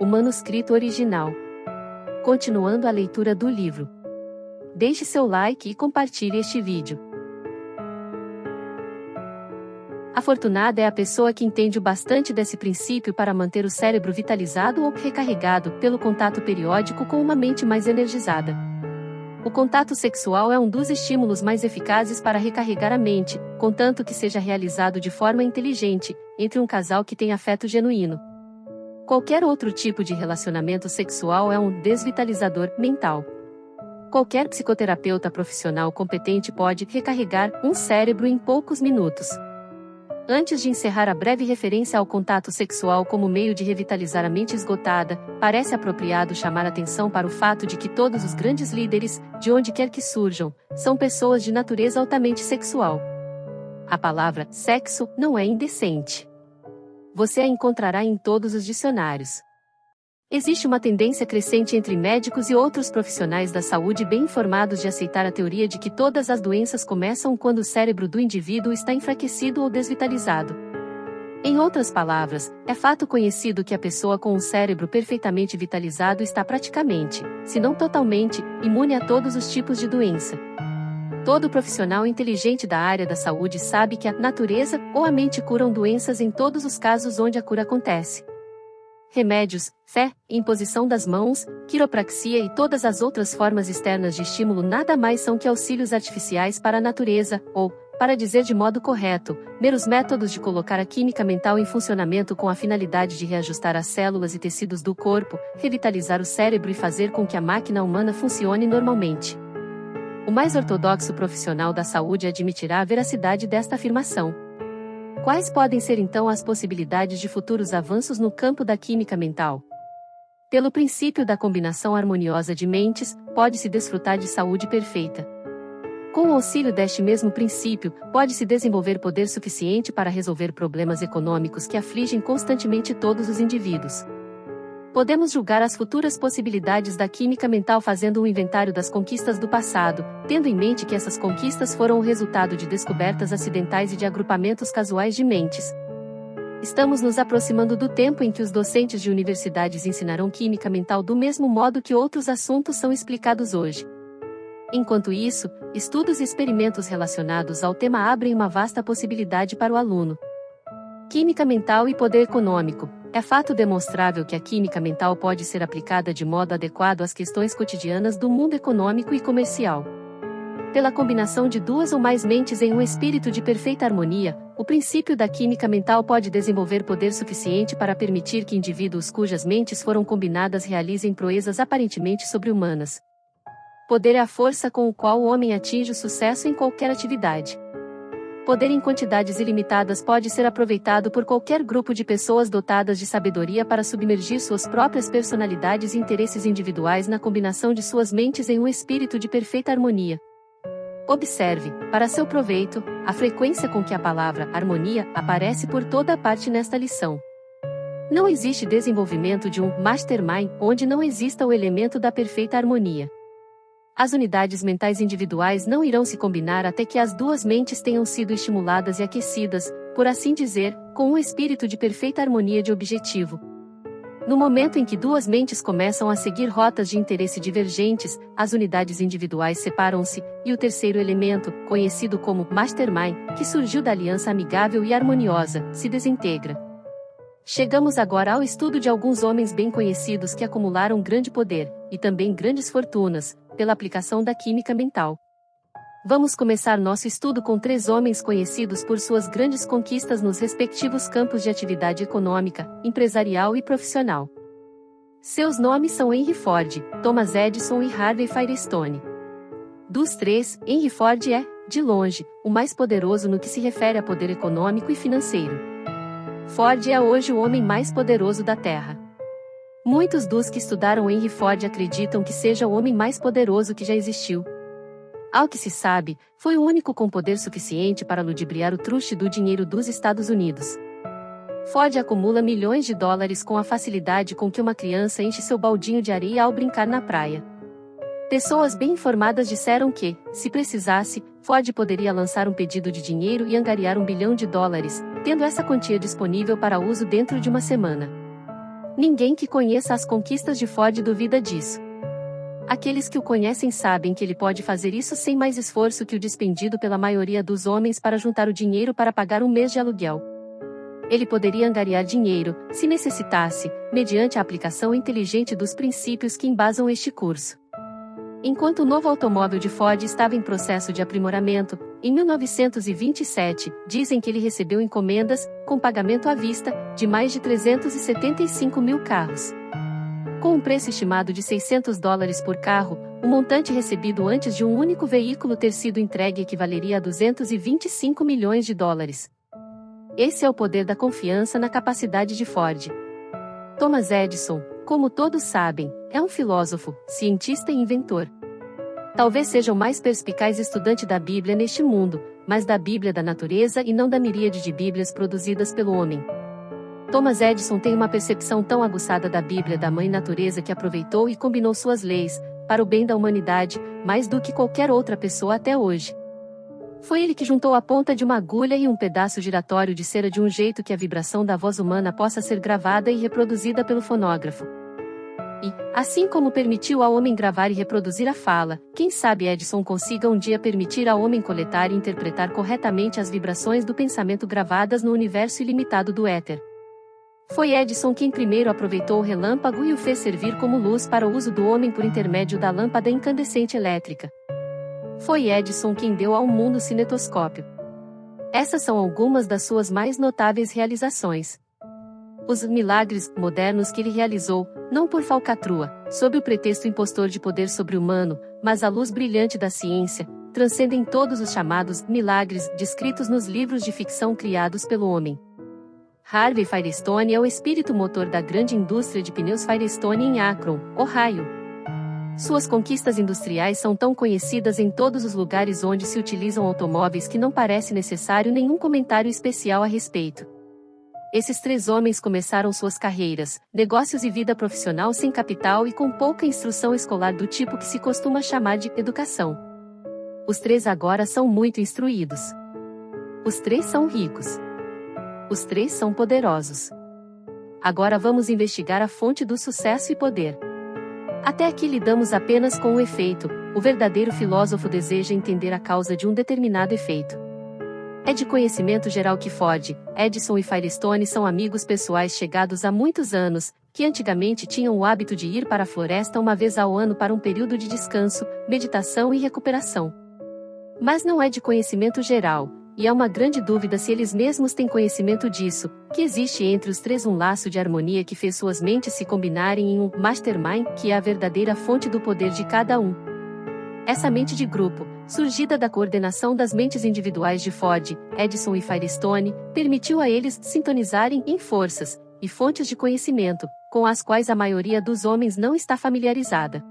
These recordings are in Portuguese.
o manuscrito original. Continuando a leitura do livro. Deixe seu like e compartilhe este vídeo. Afortunada é a pessoa que entende o bastante desse princípio para manter o cérebro vitalizado ou recarregado pelo contato periódico com uma mente mais energizada. O contato sexual é um dos estímulos mais eficazes para recarregar a mente, contanto que seja realizado de forma inteligente, entre um casal que tem afeto genuíno. Qualquer outro tipo de relacionamento sexual é um desvitalizador mental. Qualquer psicoterapeuta profissional competente pode recarregar um cérebro em poucos minutos. Antes de encerrar a breve referência ao contato sexual como meio de revitalizar a mente esgotada, parece apropriado chamar atenção para o fato de que todos os grandes líderes, de onde quer que surjam, são pessoas de natureza altamente sexual. A palavra sexo não é indecente. Você a encontrará em todos os dicionários. Existe uma tendência crescente entre médicos e outros profissionais da saúde bem informados de aceitar a teoria de que todas as doenças começam quando o cérebro do indivíduo está enfraquecido ou desvitalizado. Em outras palavras, é fato conhecido que a pessoa com um cérebro perfeitamente vitalizado está praticamente, se não totalmente, imune a todos os tipos de doença. Todo profissional inteligente da área da saúde sabe que a natureza ou a mente curam doenças em todos os casos onde a cura acontece. Remédios, fé, imposição das mãos, quiropraxia e todas as outras formas externas de estímulo nada mais são que auxílios artificiais para a natureza, ou, para dizer de modo correto, meros métodos de colocar a química mental em funcionamento com a finalidade de reajustar as células e tecidos do corpo, revitalizar o cérebro e fazer com que a máquina humana funcione normalmente. O mais ortodoxo profissional da saúde admitirá a veracidade desta afirmação. Quais podem ser então as possibilidades de futuros avanços no campo da química mental? Pelo princípio da combinação harmoniosa de mentes, pode-se desfrutar de saúde perfeita. Com o auxílio deste mesmo princípio, pode-se desenvolver poder suficiente para resolver problemas econômicos que afligem constantemente todos os indivíduos. Podemos julgar as futuras possibilidades da química mental fazendo um inventário das conquistas do passado, tendo em mente que essas conquistas foram o resultado de descobertas acidentais e de agrupamentos casuais de mentes. Estamos nos aproximando do tempo em que os docentes de universidades ensinarão química mental do mesmo modo que outros assuntos são explicados hoje. Enquanto isso, estudos e experimentos relacionados ao tema abrem uma vasta possibilidade para o aluno. Química mental e poder econômico. É fato demonstrável que a química mental pode ser aplicada de modo adequado às questões cotidianas do mundo econômico e comercial. Pela combinação de duas ou mais mentes em um espírito de perfeita harmonia, o princípio da química mental pode desenvolver poder suficiente para permitir que indivíduos cujas mentes foram combinadas realizem proezas aparentemente sobre-humanas. Poder é a força com o qual o homem atinge o sucesso em qualquer atividade. Poder em quantidades ilimitadas pode ser aproveitado por qualquer grupo de pessoas dotadas de sabedoria para submergir suas próprias personalidades e interesses individuais na combinação de suas mentes em um espírito de perfeita harmonia. Observe, para seu proveito, a frequência com que a palavra harmonia aparece por toda a parte nesta lição. Não existe desenvolvimento de um mastermind onde não exista o elemento da perfeita harmonia. As unidades mentais individuais não irão se combinar até que as duas mentes tenham sido estimuladas e aquecidas, por assim dizer, com um espírito de perfeita harmonia de objetivo. No momento em que duas mentes começam a seguir rotas de interesse divergentes, as unidades individuais separam-se, e o terceiro elemento, conhecido como mastermind, que surgiu da aliança amigável e harmoniosa, se desintegra. Chegamos agora ao estudo de alguns homens bem conhecidos que acumularam grande poder, e também grandes fortunas, pela aplicação da química mental. Vamos começar nosso estudo com 3 homens conhecidos por suas grandes conquistas nos respectivos campos de atividade econômica, empresarial e profissional. Seus nomes são Henry Ford, Thomas Edison e Harvey Firestone. Dos 3, Henry Ford é, de longe, o mais poderoso no que se refere a poder econômico e financeiro. Ford é hoje o homem mais poderoso da Terra. Muitos dos que estudaram Henry Ford acreditam que seja o homem mais poderoso que já existiu. Ao que se sabe, foi o único com poder suficiente para ludibriar o truste do dinheiro dos Estados Unidos. Ford acumula milhões de dólares com a facilidade com que uma criança enche seu baldinho de areia ao brincar na praia. Pessoas bem informadas disseram que, se precisasse, Ford poderia lançar um pedido de dinheiro e angariar $1 bilhão, tendo essa quantia disponível para uso dentro de uma semana. Ninguém que conheça as conquistas de Ford duvida disso. Aqueles que o conhecem sabem que ele pode fazer isso sem mais esforço que o despendido pela maioria dos homens para juntar o dinheiro para pagar um mês de aluguel. Ele poderia angariar dinheiro, se necessitasse, mediante a aplicação inteligente dos princípios que embasam este curso. Enquanto o novo automóvel de Ford estava em processo de aprimoramento, em 1927, dizem que ele recebeu encomendas, com pagamento à vista, de mais de 375 mil carros. Com um preço estimado de $600 por carro, o montante recebido antes de um único veículo ter sido entregue equivaleria a $225 milhões. Esse é o poder da confiança na capacidade de Ford. Thomas Edison, como todos sabem, é um filósofo, cientista e inventor. Talvez seja o mais perspicaz estudante da Bíblia neste mundo, mas da Bíblia da natureza e não da miríade de Bíblias produzidas pelo homem. Thomas Edison tem uma percepção tão aguçada da Bíblia da Mãe Natureza que aproveitou e combinou suas leis, para o bem da humanidade, mais do que qualquer outra pessoa até hoje. Foi ele que juntou a ponta de uma agulha e um pedaço giratório de cera de um jeito que a vibração da voz humana possa ser gravada e reproduzida pelo fonógrafo. E, assim como permitiu ao homem gravar e reproduzir a fala, quem sabe Edison consiga um dia permitir ao homem coletar e interpretar corretamente as vibrações do pensamento gravadas no universo ilimitado do éter. Foi Edison quem primeiro aproveitou o relâmpago e o fez servir como luz para o uso do homem por intermédio da lâmpada incandescente elétrica. Foi Edison quem deu ao mundo o cinetoscópio. Essas são algumas das suas mais notáveis realizações. Os milagres modernos que ele realizou, não por falcatrua, sob o pretexto impostor de poder sobre-humano, mas à luz brilhante da ciência, transcendem todos os chamados milagres descritos nos livros de ficção criados pelo homem. Harvey Firestone é o espírito motor da grande indústria de pneus Firestone em Akron, Ohio. Suas conquistas industriais são tão conhecidas em todos os lugares onde se utilizam automóveis que não parece necessário nenhum comentário especial a respeito. Esses três homens começaram suas carreiras, negócios e vida profissional sem capital e com pouca instrução escolar do tipo que se costuma chamar de educação. Os três agora são muito instruídos. Os três são ricos. Os três são poderosos. Agora vamos investigar a fonte do sucesso e poder. Até aqui lidamos apenas com o efeito, o verdadeiro filósofo deseja entender a causa de um determinado efeito. É de conhecimento geral que Ford, Edison e Firestone são amigos pessoais chegados há muitos anos, que antigamente tinham o hábito de ir para a floresta uma vez ao ano para um período de descanso, meditação e recuperação. Mas não é de conhecimento geral, e há uma grande dúvida se eles mesmos têm conhecimento disso, que existe entre os três um laço de harmonia que fez suas mentes se combinarem em um mastermind que é a verdadeira fonte do poder de cada um. Essa mente de grupo, surgida da coordenação das mentes individuais de Ford, Edison e Firestone, permitiu a eles sintonizarem em forças e fontes de conhecimento, com as quais a maioria dos homens não está familiarizada.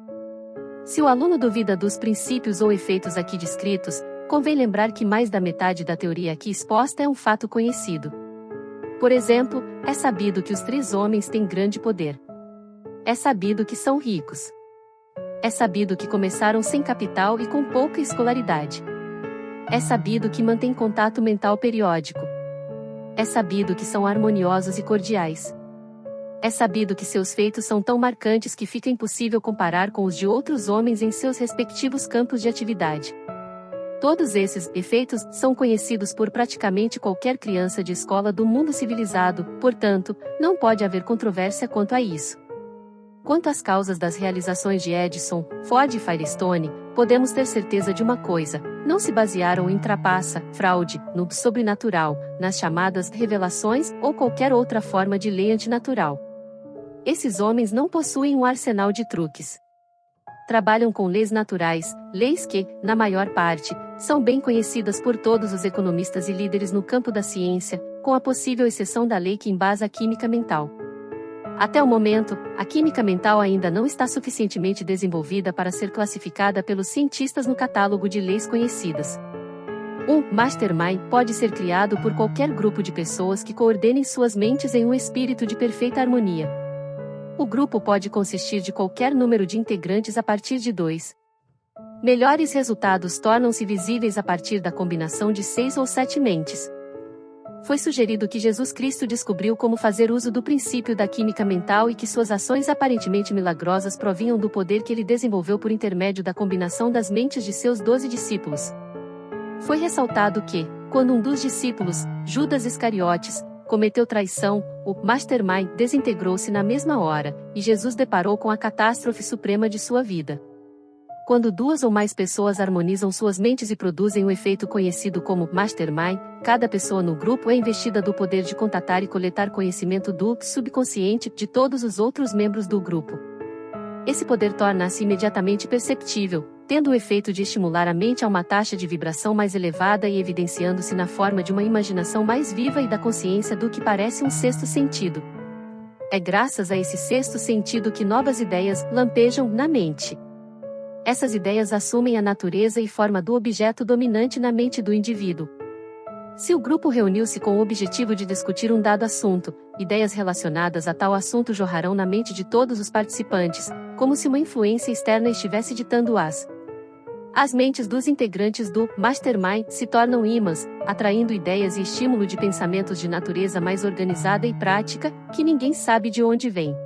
Se o aluno duvida dos princípios ou efeitos aqui descritos, convém lembrar que mais da metade da teoria aqui exposta é um fato conhecido. Por exemplo, é sabido que os três homens têm grande poder. É sabido que são ricos. É sabido que começaram sem capital e com pouca escolaridade. É sabido que mantêm contato mental periódico. É sabido que são harmoniosos e cordiais. É sabido que seus feitos são tão marcantes que fica impossível comparar com os de outros homens em seus respectivos campos de atividade. Todos esses efeitos são conhecidos por praticamente qualquer criança de escola do mundo civilizado, portanto, não pode haver controvérsia quanto a isso. Quanto às causas das realizações de Edison, Ford e Firestone, podemos ter certeza de uma coisa: não se basearam em trapaça, fraude, no sobrenatural, nas chamadas revelações ou qualquer outra forma de lei antinatural. Esses homens não possuem um arsenal de truques. Trabalham com leis naturais, leis que, na maior parte, são bem conhecidas por todos os economistas e líderes no campo da ciência, com a possível exceção da lei que embasa a química mental. Até o momento, a química mental ainda não está suficientemente desenvolvida para ser classificada pelos cientistas no catálogo de leis conhecidas. Um mastermind pode ser criado por qualquer grupo de pessoas que coordenem suas mentes em um espírito de perfeita harmonia. O grupo pode consistir de qualquer número de integrantes a partir de 2. Melhores resultados tornam-se visíveis a partir da combinação de 6 ou 7 mentes. Foi sugerido que Jesus Cristo descobriu como fazer uso do princípio da química mental e que suas ações aparentemente milagrosas provinham do poder que ele desenvolveu por intermédio da combinação das mentes de seus 12 discípulos. Foi ressaltado que, quando um dos discípulos, Judas Iscariotes, cometeu traição, o mastermind desintegrou-se na mesma hora, e Jesus deparou com a catástrofe suprema de sua vida. Quando duas ou mais pessoas harmonizam suas mentes e produzem o efeito conhecido como mastermind, cada pessoa no grupo é investida do poder de contatar e coletar conhecimento do subconsciente de todos os outros membros do grupo. Esse poder torna-se imediatamente perceptível, tendo o efeito de estimular a mente a uma taxa de vibração mais elevada e evidenciando-se na forma de uma imaginação mais viva e da consciência do que parece um sexto sentido. É graças a esse sexto sentido que novas ideias lampejam na mente. Essas ideias assumem a natureza e forma do objeto dominante na mente do indivíduo. Se o grupo reuniu-se com o objetivo de discutir um dado assunto, ideias relacionadas a tal assunto jorrarão na mente de todos os participantes, como se uma influência externa estivesse ditando as mentes dos integrantes do mastermind se tornam ímãs, atraindo ideias e estímulo de pensamentos de natureza mais organizada e prática, que ninguém sabe de onde vem.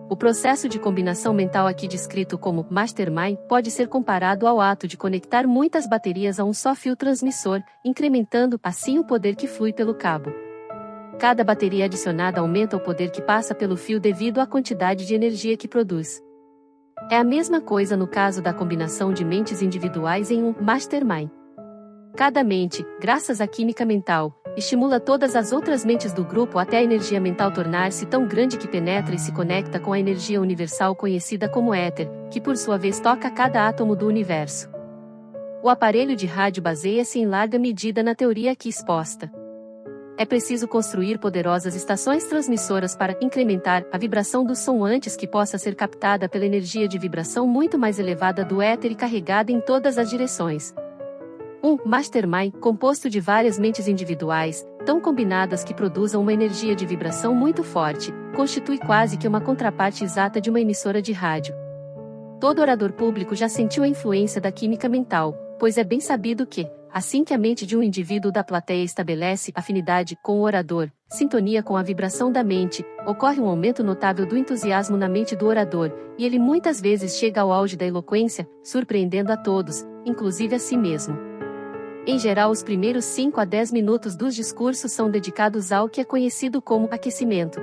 O processo de combinação mental aqui descrito como mastermind pode ser comparado ao ato de conectar muitas baterias a um só fio transmissor, incrementando assim o poder que flui pelo cabo. Cada bateria adicionada aumenta o poder que passa pelo fio devido à quantidade de energia que produz. É a mesma coisa no caso da combinação de mentes individuais em um mastermind. Cada mente, graças à química mental, estimula todas as outras mentes do grupo até a energia mental tornar-se tão grande que penetra e se conecta com a energia universal conhecida como éter, que por sua vez toca cada átomo do universo. O aparelho de rádio baseia-se em larga medida na teoria aqui exposta. É preciso construir poderosas estações transmissoras para incrementar a vibração do som antes que possa ser captada pela energia de vibração muito mais elevada do éter e carregada em todas as direções. Um mastermind, composto de várias mentes individuais, tão combinadas que produzam uma energia de vibração muito forte, constitui quase que uma contraparte exata de uma emissora de rádio. Todo orador público já sentiu a influência da química mental, pois é bem sabido que, assim que a mente de um indivíduo da plateia estabelece afinidade com o orador, sintonia com a vibração da mente, ocorre um aumento notável do entusiasmo na mente do orador, e ele muitas vezes chega ao auge da eloquência, surpreendendo a todos, inclusive a si mesmo. Em geral, os primeiros 5 a 10 minutos dos discursos são dedicados ao que é conhecido como aquecimento.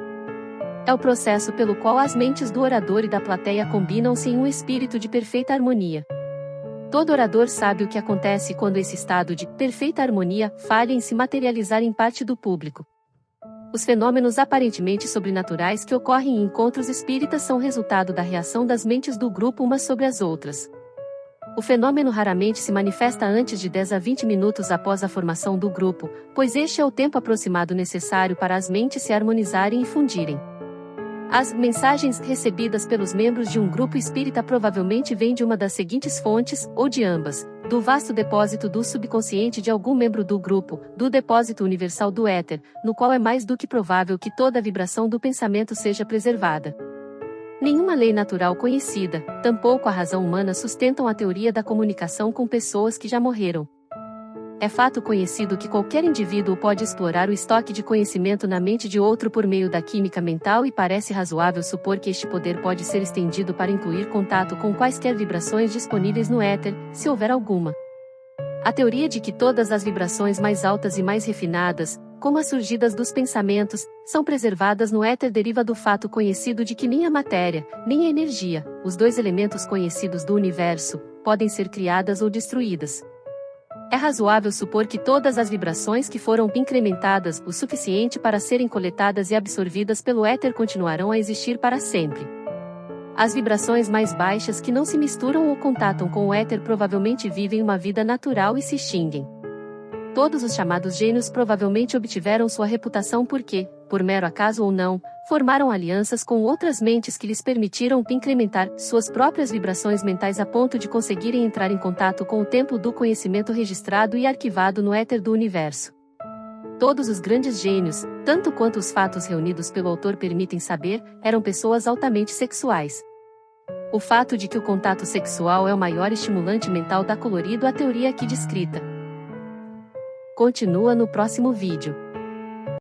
É o processo pelo qual as mentes do orador e da plateia combinam-se em um espírito de perfeita harmonia. Todo orador sabe o que acontece quando esse estado de perfeita harmonia falha em se materializar em parte do público. Os fenômenos aparentemente sobrenaturais que ocorrem em encontros espíritas são resultado da reação das mentes do grupo umas sobre as outras. O fenômeno raramente se manifesta antes de 10 a 20 minutos após a formação do grupo, pois este é o tempo aproximado necessário para as mentes se harmonizarem e fundirem. As mensagens recebidas pelos membros de um grupo espírita provavelmente vêm de uma das seguintes fontes, ou de ambas: do vasto depósito do subconsciente de algum membro do grupo, do depósito universal do éter, no qual é mais do que provável que toda a vibração do pensamento seja preservada. Nenhuma lei natural conhecida, tampouco a razão humana sustentam a teoria da comunicação com pessoas que já morreram. É fato conhecido que qualquer indivíduo pode explorar o estoque de conhecimento na mente de outro por meio da química mental e parece razoável supor que este poder pode ser estendido para incluir contato com quaisquer vibrações disponíveis no éter, se houver alguma. A teoria de que todas as vibrações mais altas e mais refinadas, como as surgidas dos pensamentos, são preservadas no éter deriva do fato conhecido de que nem a matéria, nem a energia, os dois elementos conhecidos do universo, podem ser criadas ou destruídas. É razoável supor que todas as vibrações que foram incrementadas o suficiente para serem coletadas e absorvidas pelo éter continuarão a existir para sempre. As vibrações mais baixas que não se misturam ou contatam com o éter provavelmente vivem uma vida natural e se extinguem. Todos os chamados gênios provavelmente obtiveram sua reputação porque, por mero acaso ou não, formaram alianças com outras mentes que lhes permitiram incrementar suas próprias vibrações mentais a ponto de conseguirem entrar em contato com o templo do conhecimento registrado e arquivado no éter do universo. Todos os grandes gênios, tanto quanto os fatos reunidos pelo autor permitem saber, eram pessoas altamente sexuais. O fato de que o contato sexual é o maior estimulante mental dá colorido à teoria aqui descrita. Continua no próximo vídeo.